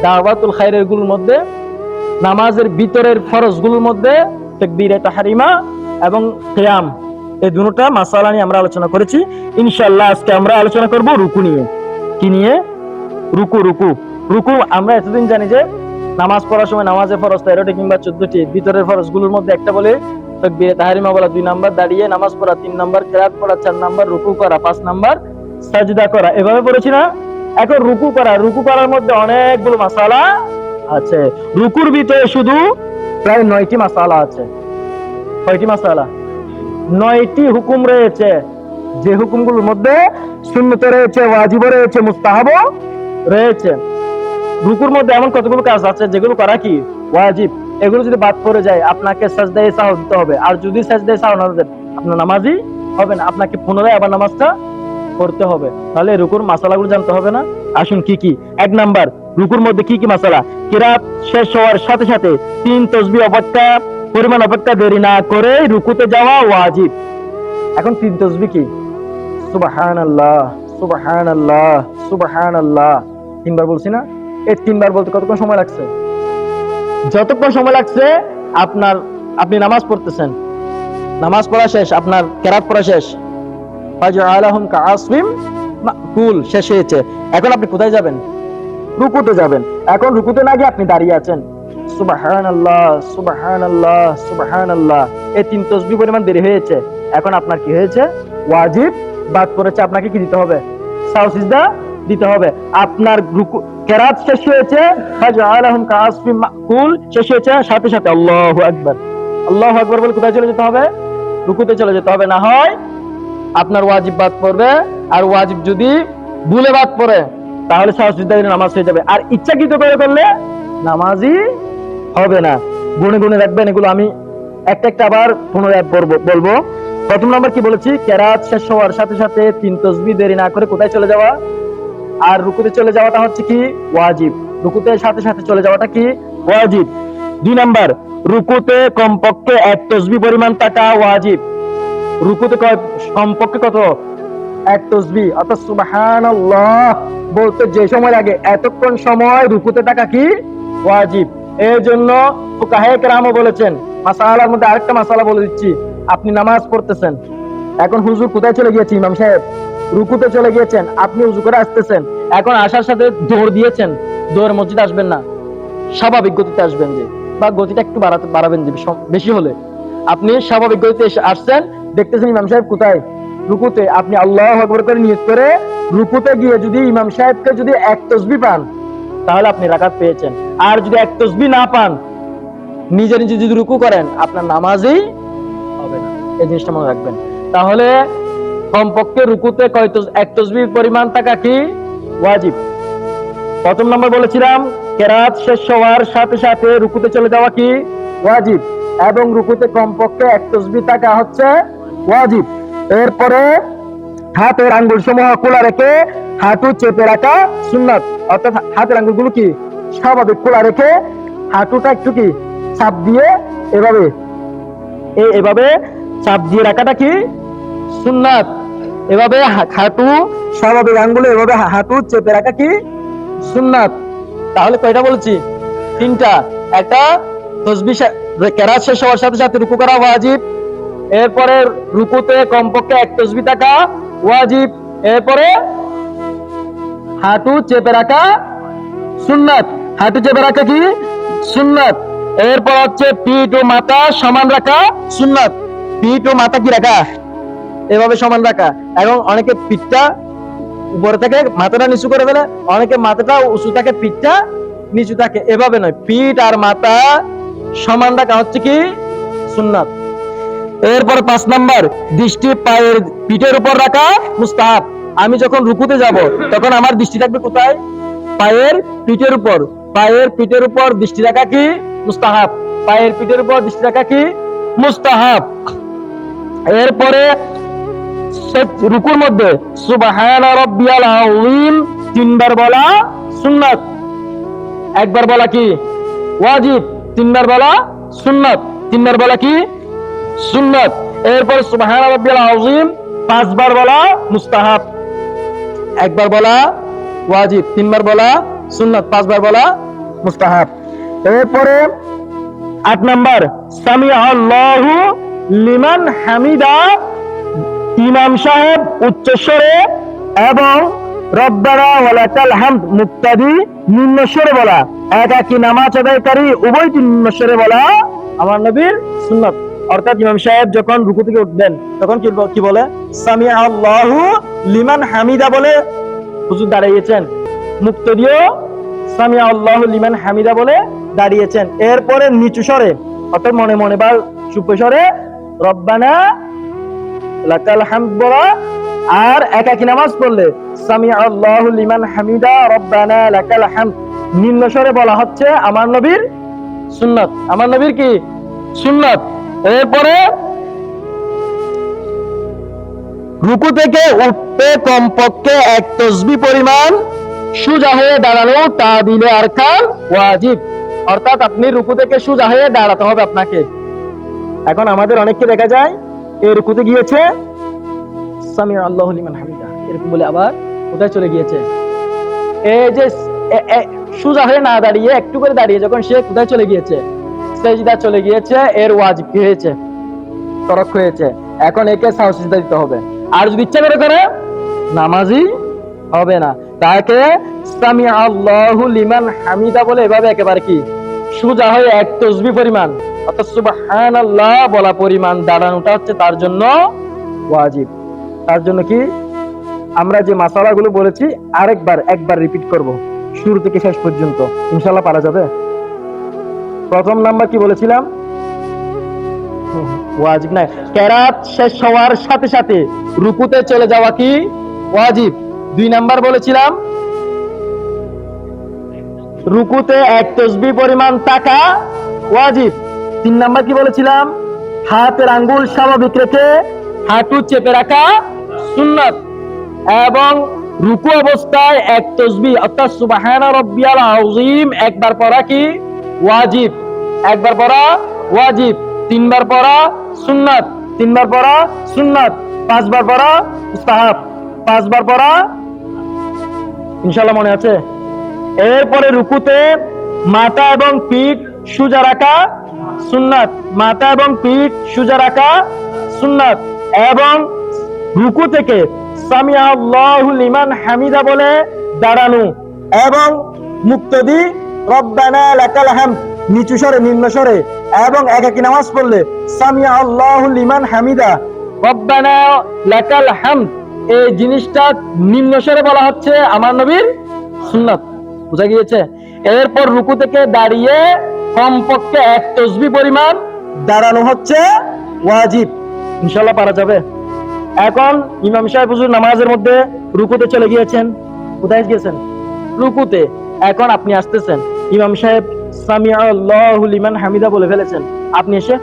দাওয়াতুল খায়রের গুলোর মধ্যে, নামাজের ভিতরের ফরজগুলোর মধ্যে তাকবীরে তাহরিমা এবং কিয়াম, এই দুটোটা মাসালা নিয়ে আমরা আলোচনা করেছি। ইনশাআল্লাহ আজকে আমরা আলোচনা করব রুকু নিয়ে। কি নিয়ে? রুকু। রুকু রুকু আমরা এতদিন জানি যে নামাজ পড়ার সময় নামাজের ফরজ 13টি কিংবা 14টি, ভিতরের ফরজগুলোর মধ্যে একটা বলে তাকবীরে তাহরিমা বলা 2 নাম্বার, দাঁড়িয়ে নামাজ পড়া 3 নাম্বার, কিরাত পড়া 4 নাম্বার, রুকু করা 5 নাম্বার, সাজদা করা, এভাবে পড়েছি না? এখন রুকু করার মধ্যে অনেকগুলো মাসালা আছে। রুকুর ভিতরে শুধু প্রায় 9টি মাসালা আছে। কয়টি মাসালা? 9টি হুকুম রয়েছে, যে হুকুমগুলোর মধ্যে সুন্নত রয়েছে, ওয়াজিব রয়েছে, মুস্তাহাব রয়েছে। রুকুর মধ্যে এমন কতগুলো কাজ আছে যেগুলো করা কি ওয়াজিব, এগুলো যদি বাদ পড়ে যায় আপনাকে সাজদায়ে সাহু দিতে হবে, আর যদি সাজদায়ে সাহু না দেন আপনার নামাজই হবে না, আপনাকে পুনরায় আবার নামাজটা পড়তে হবে। তাহলে রুকুর মাসালাগুলো জানতে হবে না? আসুন কি কি। 1 নাম্বার, রুকুর মধ্যে কি কি মাসালা? কিরাত শেষ হওয়ার সাথে সাথে 3 তাসবিহ পরিমাণ অপেক্ষা দেরি না করে রুকুতে যাওয়া ওয়াজিব। এখন 3 তাসবিহ কি? সুবহানাল্লাহ, সুবহানাল্লাহ, সুবহানাল্লাহ 3 বার বলছি না? এই 3 বার বলতে কতক্ষণ সময় লাগছে? যতক্ষণ সময় লাগছে আপনি নামাজ পড়তেছেন, নামাজ পড়া শেষ, আপনার কিরাত পড়া শেষ, ফাজআলাহুম কাআসফিম মাকুল শেষ হয়েছে। এখন আপনি কোথায় যাবেন? রুকুতে যাবেন। এখন রুকুতে না গিয়ে আপনি দাঁড়িয়ে আছেন, সুবহানাল্লাহ, সুবহানাল্লাহ, সুবহানাল্লাহ, এই 3 তাসবিহ পরিমাণ দেরি হয়েছে। এখন আপনার কি হয়েছে? ওয়াজিব বাদ পড়েছে, আপনাকে কি দিতে হবে? সাহু সিজদা দিতে হবে। আপনার রুকু কিরাত শেষ হয়েছে, ফাজআলাহুম কাআসফিম মাকুল শেষ হয়েছে, সাথে সাথে আল্লাহু আকবার, আল্লাহু আকবার বলে কোথায় চলে যেতে হবে? রুকুতে চলে যেতে হবে। না হয় আপনার ওয়াজিব বাদ পড়বে, আর ওয়াজিব যদি ভুলে বাদ পড়ে তাহলে সাহু সিজদা দিলে নামাজ হয়ে যাবে, আর ইচ্ছাকৃত করে করলে নামাজই হবে না। গুনে গুনে রাখবেন এগুলো, আমি একটা একটা আবার পুনরায় বলবো। প্রথম নাম্বার কি বলেছি? কিরাত শেষ হওয়ার সাথে সাথে 3 তাসবিহ দেরি না করে কোথায় চলে যাওয়া? আর রুকুতে চলে যাওয়াটা হচ্ছে কি ওয়াজিব। রুকুতে সাথে সাথে চলে যাওয়াটা কি ওয়াজিব। 2 নাম্বার, রুকুতে কমপক্ষে 1 তাসবিহ পরিমাণ থাকা ওয়াজিব। রুকুতে কমপক্ষে কত? 1 তাসবিহ, অর্থাৎ সুবহানাল্লাহ বলতে যে সময় লাগে এতক্ষণ সময় রুকুতে থাকা কি ওয়াজিব। এর জন্য ফুকাহায়ে কেরামও বলেছেন, মাসালার মধ্যে আরেকটা মাসালা বলে দিচ্ছি। আপনি নামাজ পড়তেছেন, এখন হুজুর কোথায় চলে গিয়েছে? ইমাম সাহেব রুকুতে চলে গিয়েছেন, আপনি উযু করে আসতেছেন, এখন আসার সাথে দৌড় দিয়েছেন, দৌড়ে মসজিদে আসবেন না, স্বাভাবিক গতিতে আসবেন, যে বা গতিটা একটু বাড়াবেন, যে বেশি হলে আপনি স্বাভাবিক গতিতে আসছেন, দেখতেছেন ইমাম সাহেব কোথায়? রুকুতে। আপনি আল্লাহু আকবার করে নিয়ত করে রুকুতে গিয়ে যদি ইমাম সাহেবকে যদি 1 তাসবিহ পান তাহলে আপনি রাকাত পেয়েছেন, আর যদি 1 তাসবিহ না পান নিজে নিজে যদি রুকু করেন আপনার নামাজই হবে না। এই জিনিসটা মনে রাখবেন। তাহলে কমপক্ষে রুকুতে 1 তাসবিহ পরিমাণ থাকা কি ওয়াজিব। প্রথম নাম্বার বলেছিলাম কিরাত শেষ হওয়ার সাথে সাথে রুকুতে চলে যাওয়া কি ওয়াজিব, এবং রুকুতে কমপক্ষে 1 তাসবিহ থাকা হচ্ছে ওয়াজিব। এরপরে হাতের আঙ্গুল সমূহ খোলা রেখে হাঁটু চেপে রাখা সুন্নাত, অর্থাৎ হাতের আঙ্গুলগুলো কি স্বাভাবিক খোলা রেখে হাঁটুটা একটু কি চাপ দিয়ে এভাবে চাপ দিয়ে রাখাটা কি সুন্নাত। এভাবে হাঁটু স্বাভাবিক আঙ্গুলে এভাবে হাঁটু চেপে রাখা কি সুন্নাত। তাহলে কয়টা বলেছি? 3টা। একটা তাসবিহ কিরাত শেষ হওয়ার সাথে সাথে রুকু করা ওয়াজিব, এরপরে রুকুতে কমপক্ষে 1 তাসবিহ থাকা ওয়াজিব, এরপরে হাঁটু চেপে রাখা সুন্নাত। হাঁটু চেপে রাখা কি সুন্নাত। এরপর হচ্ছে পিঠ ও মাথা সমান রাখা সুন্নাত। পিঠ ও মাথা কি রাখা? এভাবে সমান রাখা। এবং অনেকে পিঠটা উপরে থাকে, মাথাটা নিচু করে ফেলে, অনেকে মাথাটা উঁচু থাকে, পিঠটা নিচু থাকে, এভাবে নয়, পিঠ আর মাথা সমান রাখা হচ্ছে কি সুন্নাত। এরপর 5 নাম্বার, দৃষ্টি পিঠের উপর রাখা মুস্তাহাব। আমি যখন রুকুতে যাব তখন আমার দৃষ্টি থাকবে কোথায়? পায়ের পিঠের উপর। পায়ের পিঠের উপর দৃষ্টি রাখা কি মুস্তাহাব। পায়ের পিঠের উপর দৃষ্টি রাখা কি মুস্তাহাব। এরপরে রুকুর মধ্যে সুবহানা রাব্বিয়াল আযীম 3 বার বলা সুন্নাত, 1 বার বলা কি ওয়াজিব, 3 বার বলা সুন্নাত। 3 বার বলা কি সুন্নাত। এরপর সুবহানা রাব্বিয়াল আযীম 5 বার বলা মুস্তাহাব, 1 বার বলা ওয়াজিব, 3 বার বলা সুন্নাত, 5 বার বলা মুস্তাহাব। এরপরে 8 নাম্বার সামি আল্লাহু লিমান হামিদা, ইমাম সাহেব উচ্চস্বরে এবং রব্বানা ওয়ালাকাল হামদ মুক্তাদি নিম্নস্বরে বলা, একাকী নামাজ আদায়কারী উভয়টি নিম্নস্বরে বলা আমার নবীর সুন্নাত। অর্থাৎ ইমাম সাহেব যখন রুকু থেকে উঠবেন তখন কি বলে? সামি আল্লাহু লিমান হামিদা বলে হুজুর দাঁড়িয়েছেন, মুক্তাদিও সামি আল্লাহু লিমান হামিদা বলে দাঁড়িয়েছেন। এরপরে নিচু স্বরে অর্থাৎ মনে মনে বা চুপ স্বরে রব্বানা লাকাল হামদ বলা। আর একাকী নামাজ পড়লে সামি আল্লাহু লিমান হামিদা রব্বানা লাকাল হামদ নিম্ন স্বরে বলা হচ্ছে আমার নবীর সুন্নাত। আমার নবীর কি সুন্নাত। এরপরে রুকু থেকে উঠতে কমপক্ষে 1 তাসবিহ পরিমাণ সোজা হয়ে দাঁড়ানো তাবিলে আরকান ওয়াজিব। অর্থাৎ আপনি রুকু থেকে সোজা হয়ে দাঁড়াতে হবে আপনাকে। এখন আমাদের অনেককে দেখা যায় এই রুকুতে গিয়েছে সামি আল্লাহু লিমান হামিদা এরকম বলে আবার কোথায় চলে গিয়েছে? এই যে সোজা হয়ে না দাঁড়িয়ে একটু করে দাঁড়িয়ে যখন সে কোথায় চলে গিয়েছে? সেজদা চলে গিয়েছে। এর ওয়াজিব কি হয়েছে? তরক হয়েছে। এখন একে সাজদা দিতে হবে। আর যদি ইচ্ছা করে নামাজি হবে না। তাকে সামি আল্লাহু লিমান হামিদা বলে এভাবে একেবারে কি সোজা হয়ে 1 তাসবিহ পরিমাণ অর্থাৎ সুবহানাল্লাহ বলা পরিমাণ দাঁড়ানোটা হচ্ছে তার জন্য ওয়াজিব। তার জন্য কি আমরা যে মাসালাগুলো বলেছি একবার রিপিট করব শুরু থেকে শেষ পর্যন্ত, ইনশাআল্লাহ পারা যাবে। প্রথম নাম্বার কি বলেছিলাম? ওয়াজিব না, কেরাত শেষ হওয়ার সাথে সাথে রুকুতে চলে যাওয়া কি ওয়াজিব। 2 নাম্বার বলেছিলাম রুকুতে 1 তাসবিহ পরিমাণ তাকা ওয়াজিব। 3 নাম্বার কি বলেছিলাম? হাতের আঙ্গুল স্বাভাবিক রেখে হাঁটু চেপে রাখা সুন্নাত এবং রুকু অবস্থায় 1 তাসবিহ অর্থাৎ সুবহানা রাব্বিয়াল আযীম একবার পড়া কি ওয়াজিব। একবার পড়া ওয়াজিব, 3 বার পড়া সুন্নাত, 3 বার পড়া সুন্নাত, 5 বার পড়া মুস্তাহাব, 5 বার পড়া ইনশাআল্লাহ মনে আছে। এরপরে রুকুতে মাথা এবং পিঠ সোজা রাখা সুন্নাত, মাথা এবং পিঠ সোজা রাখা সুন্নাত এবং রুকু থেকে সামি আল্লাহু লিমান হামিদা বলে দাঁড়ানো এবং মুক্তাদি রব্বানা লাকাল হামদ নিচু স্বরে নিম্ন স্বরে এবং একাকী নামাজ পড়লে সামি আল্লাহু লিমান হামিদা রব্বানা লাকাল হামদ এই জিনিসটা নিম্ন স্বরে বলা হচ্ছে আমার নবীর সুন্নাত। বুঝা গিয়েছে? এরপর রুকু থেকে দাঁড়িয়ে কমপক্ষে 1 তাসবিহ পরিমাণ দাঁড়ানো হচ্ছে ওয়াজিব। ইনশাআল্লাহ পারা যাবে। এখন ইমাম সাহেব হুজুর নামাজের মধ্যে রুকুতে চলে গিয়েছেন। কোথায় গিয়েছেন? রুকুতে। এখন আপনি আসতেছেন, ইমাম সাহেব সামি আল্লাহু লিমান হামিদা বলে ফেলেছেন, আপনি এসে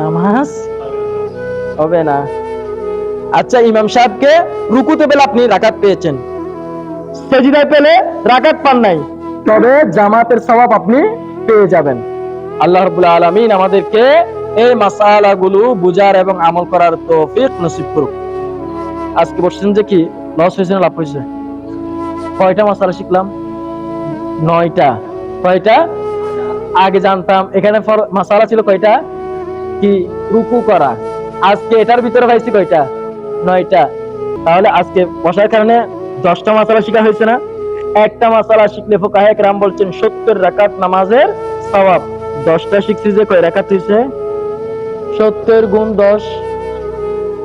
নামাজ হবে না। আচ্ছা, ইমাম সাহেবকে রুকুতে পেলে আপনি রাকাত পেয়েছেন, সেজদায় পেলে রাকাত পান নাই, তবে জামাতের সওয়াব আপনি পেয়ে যাবেন। আল্লাহ রাব্বুল আলামিন আমাদেরকে এই মাসালাগুলো বুঝার এবং আমল করার তৌফিক নসিব করুক। আজকে বলছেন যে কি লস হয়েছে না লাভ হয়েছে? কয়টা মাসালা শিখলাম? 9টা। কয়টা? আগে জানতাম এখানে মাসালা ছিল কয়টা? কি রুকু করা। আজকে এটার ভিতরে পাইছি কয়টা? 9টা। তাহলে আজকে বসার কারণে 10টা মাসালা শিখা হয়েছে না? একটা মাসালা শিখলে ফুকাহায়ে কেরাম বলছেন 70 রাকাত নামাজের সওয়াব। 10টা শিখছি যে কয় রাকাত হয়েছে? 70 গুণ 10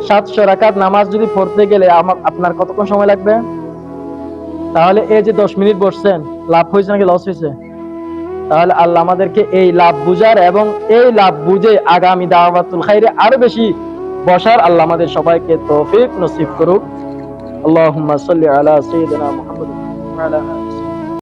700 রাকাত নামাজ যদি পড়তে গেলে আপনার কতক্ষণ সময় লাগবে? তাহলে এই যে 10 মিনিট বসছেন, লাভ হয়েছে নাকি লস হয়েছে? তাহলে আল্লাহ আমাদেরকে এই লাভ বুঝার এবং এই লাভ বুঝে আগামী দাওয়াতুল খাইরে আরো বেশি বসার আল্লাহ আমাদের সবাইকে তৌফিক নসিব করুক। আল্লাহুম্মা সাল্লি আলা সাইয়্যিদিনা মুহাম্মাদ ওয়া আলা